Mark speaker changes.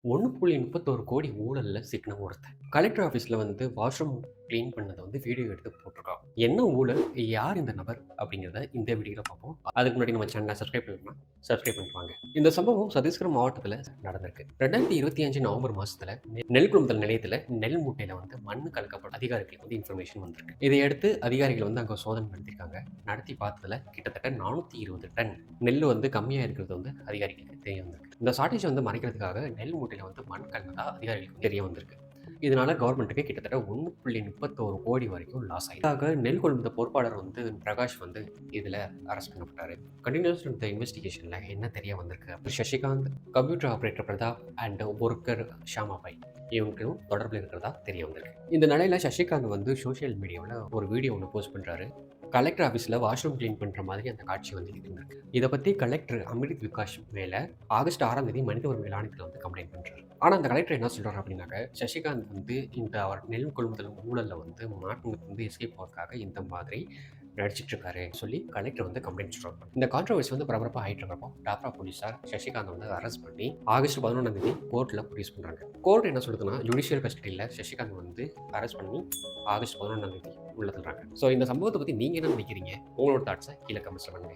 Speaker 1: 1.31 கோடி ஊழல்ல சிக்கின ஒருத்தன். கலெக்டர் ஆஃபீஸ்ல வந்து வாஷ்ரூம் கிளீன் பண்ணத வந்து வீடியோ எடுத்து போட்டிருக்கான். என்ன ஊழல்? யார் இந்த நபர்? அப்படிங்கிறத இந்த வீடியோல பார்ப்போம். அதுக்கு முன்னாடி நம்ம சேனல சப்ஸ்கிரைப் பண்ணலன்னா, சப்ஸ்கிரைப் பண்ணிட்டு வாங்க. இந்த சம்பவம் சத்தீஸ்கர் மாவட்டத்துல நடந்திருக்கு. 2025 நவம்பர் மாசத்துல நெல் கொள்முதல் நிலையத்துல நெல் மூட்டையில வந்து மண்ணு கலக்கப்பட்ட அதிகாரிகளுக்கு வந்து இன்ஃபர்மேஷன் வந்திருக்கு. இதையடுத்து அதிகாரிகள் வந்து அங்க சோதனை நடத்தியிருக்காங்க. நடத்தி பார்த்ததுல கிட்டத்தட்ட 420 டன் நெல் வந்து கம்மியா இருக்கிறது வந்து அதிகாரிகளுக்கு தெரிய வந்திருக்கு. இந்த ஷார்டேஜ் வந்து மறைக்கிறதுக்காக நெல் மூட்டையில வந்து மண் கலந்ததா அதிகாரிகளுக்கு தெரிய வந்திருக்கு. இதனால கவர்மெண்ட்டுக்கு கிட்டத்தட்ட 1.31 கோடி வரைக்கும் லாஸ் ஆயிருக்கு. இதுக்காக நெல் கொள்முதல் பொறுப்பாளர் வந்து பிரகாஷ் வந்து இதுல அரெஸ்ட் பண்ணப்பட்டாரு. கண்டினியூஸ் இந்த இன்வெஸ்டிகேஷன்ல என்ன தெரிய வந்திருக்கு? Sasikanth, computer operator Pratap and worker Shamabai இவங்களும் தொடர்பில் இருக்கிறதா தெரிய வந்திருக்கு. இந்த நிலையில சசிகாந்த் வந்து சோஷியல் மீடியாவில் ஒரு வீடியோ ஒன்று போஸ்ட் பண்றாரு. கலெக்டர் ஆஃபீஸில் வாஷ்ரூம் கிளீன் பண்ணுற மாதிரி அந்த காட்சி வந்து இருந்திருக்கு. இதை பற்றி கலெக்டர் அமிர்த் விகாஷ் மேலே ஆகஸ்ட் 6ஆம் தேதி மனித உரிமை ஆணையத்தில் வந்து கம்ப்ளைண்ட் பண்ணுறாரு. ஆனால் அந்த கலெக்டர் என்ன சொல்கிறார் அப்படின்னாக்க, சசிகாந்த் வந்து இந்த அவர் நெல் கொள்முதல் ஊழலில் வந்து மாட்டினது வந்து எஸ்கேப் போகிறதுக்காக இந்த மாதிரி நடிச்சிட்டு இருக்காரு சொல்லி கலெக்டர் வந்து கம்ப்ளைண்ட் சொல்றாங்க. இந்த கான்ட்ரவர்சி வந்து பரபரப்பாக ஆயிட்டு இருக்கப்போ டாப்ரா போலீஸார் சசிகாந்த் வந்து அரெஸ்ட் பண்ணி ஆகஸ்ட் 11ஆம் தேதி கோர்ட்டில் ப்ரொடியூஸ் பண்ணுறாங்க. கோர்ட் என்ன சொல்லுதுன்னா, ஜுடிஷியல் கஸ்டடியில் சசிகாந்த் வந்து அரெஸ்ட் பண்ணி ஆகஸ்ட் 11ஆம் தேதி உள்ள தள்ளுறாங்க. ஸோ இந்த சம்பவத்தை பற்றி நீங்கள் என்ன நினைக்கிறீங்க? உங்களோட தாட்ஸை கீழே கமெண்ட்ஸ் பண்ணுங்க.